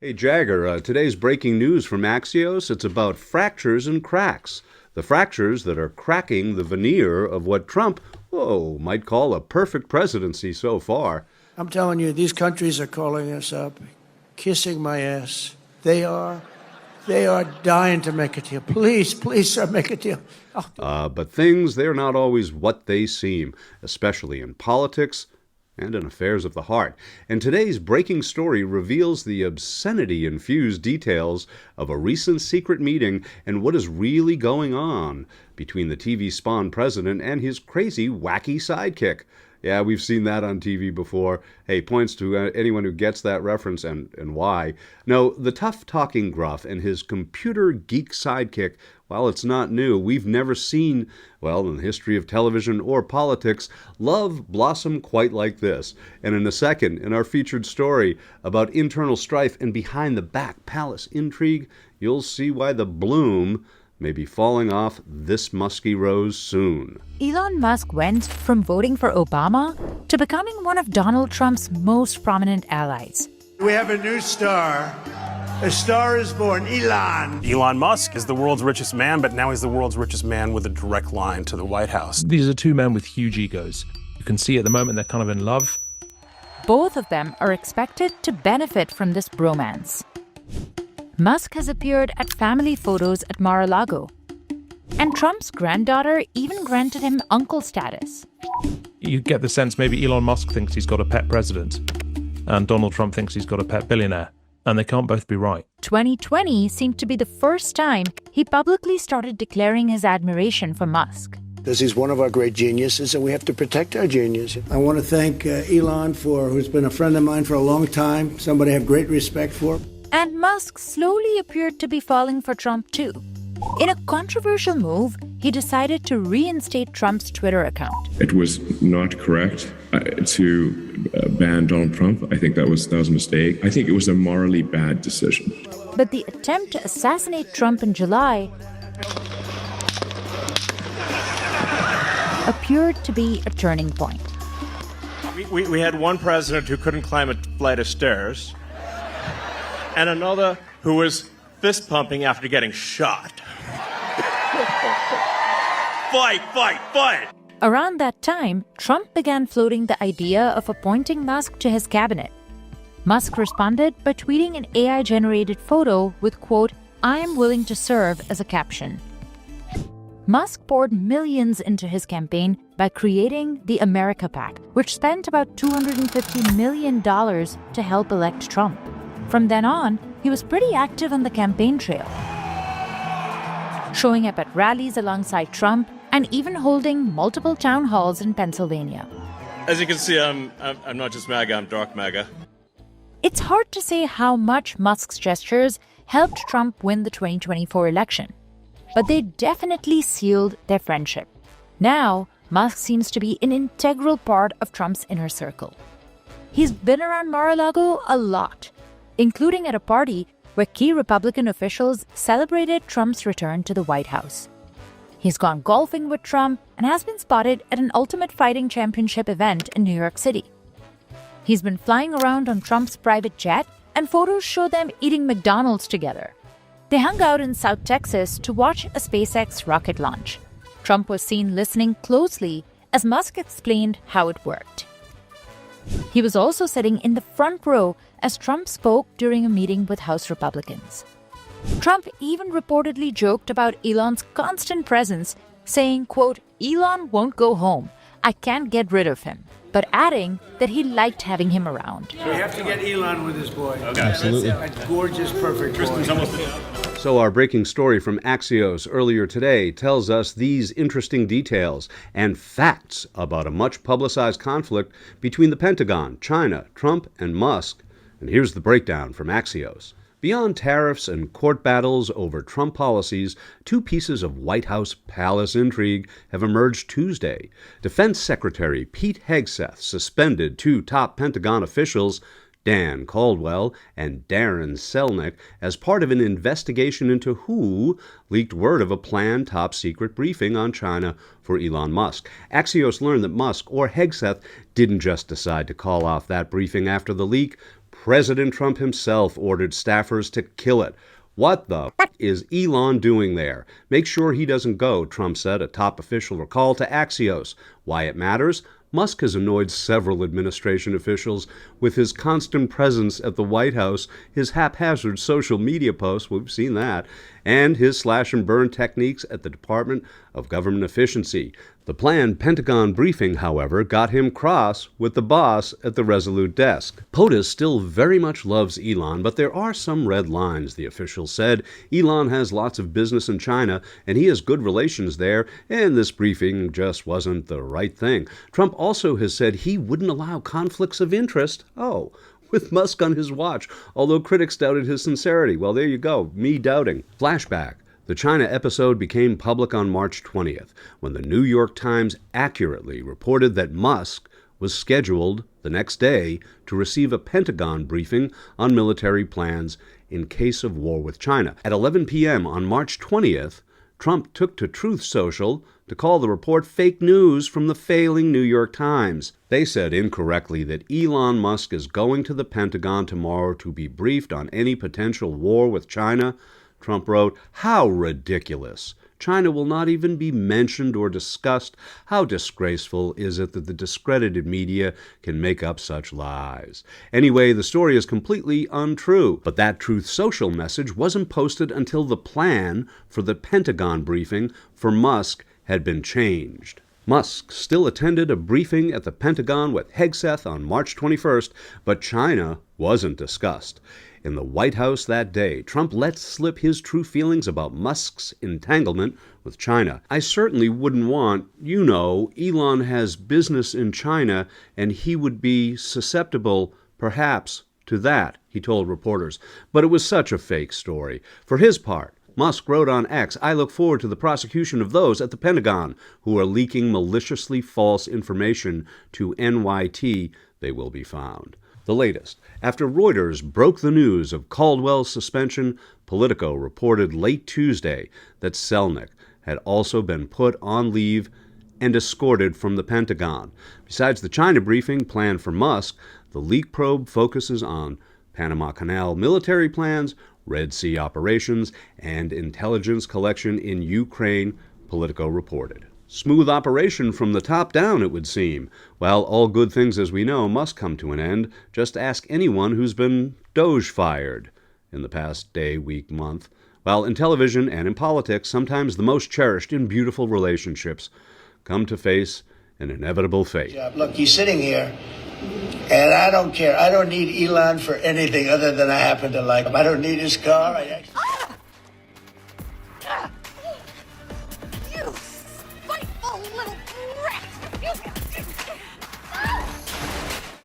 Hey Jagger, today's breaking news from Axios, it's about fractures and cracks. The fractures that are cracking the veneer of what Trump, might call a perfect presidency so far. I'm telling you, these countries are calling us up, kissing my ass. They are dying to make a deal. Please, sir, make a deal. But things, they're not always what they seem, especially in politics and in affairs of the heart. And today's breaking story reveals the obscenity-infused details of a recent secret meeting and what is really going on between the TV-spawn president and his crazy, wacky sidekick. Yeah, we've seen that on TV before. Hey, points to anyone who gets that reference and why. No, the tough-talking gruff and his computer geek sidekick, while it's not new, we've never seen, in the history of television or politics, love blossom quite like this. And in a second, in our featured story about internal strife and behind-the-back palace intrigue, you'll see why the bloom may be falling off this musky rose soon. Elon Musk went from voting for Obama to becoming one of Donald Trump's most prominent allies. We have a new star. A star is born, Elon. Elon Musk is the world's richest man, but now he's the world's richest man with a direct line to the White House. These are two men with huge egos. You can see at the moment they're kind of in love. Both of them are expected to benefit from this bromance. Musk has appeared at family photos at Mar-a-Lago, and Trump's granddaughter even granted him uncle status. You get the sense maybe Elon Musk thinks he's got a pet president, and Donald Trump thinks he's got a pet billionaire, and they can't both be right. 2020 seemed to be the first time he publicly started declaring his admiration for Musk. Because he's one of our great geniuses, and we have to protect our genius. I want to thank Elon, who's been a friend of mine for a long time, somebody I have great respect for. And Musk slowly appeared to be falling for Trump too. In a controversial move, he decided to reinstate Trump's Twitter account. It was not correct to ban Donald Trump. I think that was a mistake. I think it was a morally bad decision. But the attempt to assassinate Trump in July appeared to be a turning point. We had one president who couldn't climb a flight of stairs, and another who was fist pumping after getting shot. Fight! Around that time, Trump began floating the idea of appointing Musk to his cabinet. Musk responded by tweeting an AI-generated photo with, quote, "I am willing to serve," as a caption. Musk poured millions into his campaign by creating the America PAC, which spent about $250 million to help elect Trump. From then on, he was pretty active on the campaign trail, showing up at rallies alongside Trump and even holding multiple town halls in Pennsylvania. As you can see, I'm not just MAGA, I'm dark MAGA. It's hard to say how much Musk's gestures helped Trump win the 2024 election, but they definitely sealed their friendship. Now, Musk seems to be an integral part of Trump's inner circle. He's been around Mar-a-Lago a lot, including at a party where key Republican officials celebrated Trump's return to the White House. He's gone golfing with Trump and has been spotted at an Ultimate Fighting Championship event in New York City. He's been flying around on Trump's private jet, and photos show them eating McDonald's together. They hung out in South Texas to watch a SpaceX rocket launch. Trump was seen listening closely as Musk explained how it worked. He was also sitting in the front row as Trump spoke during a meeting with House Republicans. Trump even reportedly joked about Elon's constant presence, saying, quote, "Elon won't go home. I can't get rid of him," but adding that he liked having him around. We have to get Elon with this boy. Okay. Absolutely. A gorgeous, perfect boy. So our breaking story from Axios earlier today tells us these interesting details and facts about a much publicized conflict between the Pentagon, China, Trump, and Musk. And here's the breakdown from Axios. Beyond tariffs and court battles over Trump policies, two pieces of White House palace intrigue have emerged Tuesday. Defense Secretary Pete Hegseth suspended two top Pentagon officials, Dan Caldwell and Darren Selnick, as part of an investigation into who leaked word of a planned top-secret briefing on China for Elon Musk. Axios learned that Musk or Hegseth didn't just decide to call off that briefing after the leak. President Trump himself ordered staffers to kill it. What the f*** is Elon doing there? Make sure he doesn't go, Trump said, a top official recalled to Axios. Why it matters? Musk has annoyed several administration officials with his constant presence at the White House, his haphazard social media posts, we've seen that, and his slash-and-burn techniques at the Department of Government Efficiency. The planned Pentagon briefing, however, got him cross with the boss at the Resolute desk. POTUS still very much loves Elon, but there are some red lines, the official said. Elon has lots of business in China, and he has good relations there, and this briefing just wasn't the right thing. Trump also has said he wouldn't allow conflicts of interest. Oh, with Musk on his watch, although critics doubted his sincerity. Well, there you go, me doubting. Flashback. The China episode became public on March 20th, when the New York Times accurately reported that Musk was scheduled the next day to receive a Pentagon briefing on military plans in case of war with China. At 11 p.m. on March 20th, Trump took to Truth Social to call the report fake news from the failing New York Times. They said incorrectly that Elon Musk is going to the Pentagon tomorrow to be briefed on any potential war with China. Trump wrote, "How ridiculous. China will not even be mentioned or discussed. How disgraceful is it that the discredited media can make up such lies?" Anyway, the story is completely untrue, but that Truth Social message wasn't posted until the plan for the Pentagon briefing for Musk had been changed. Musk still attended a briefing at the Pentagon with Hegseth on March 21st, but China wasn't discussed. In the White House that day, Trump let slip his true feelings about Musk's entanglement with China. "I certainly wouldn't want, Elon has business in China, and he would be susceptible, perhaps, to that," he told reporters. But it was such a fake story. For his part, Musk wrote on X, "I look forward to the prosecution of those at the Pentagon who are leaking maliciously false information to NYT. They will be found." The latest. After Reuters broke the news of Caldwell's suspension, Politico reported late Tuesday that Selnick had also been put on leave and escorted from the Pentagon. Besides the China briefing planned for Musk, the leak probe focuses on Panama Canal military plans, Red Sea operations, and intelligence collection in Ukraine, Politico reported. Smooth operation from the top down, it would seem. Well, all good things, as we know, must come to an end. Just ask anyone who's been Doge-fired in the past day, week, month. Well, in television and in politics, sometimes the most cherished in beautiful relationships come to face an inevitable fate. Look, he's sitting here, and I don't care. I don't need Elon for anything other than I happen to like him. I don't need his car. You spiteful little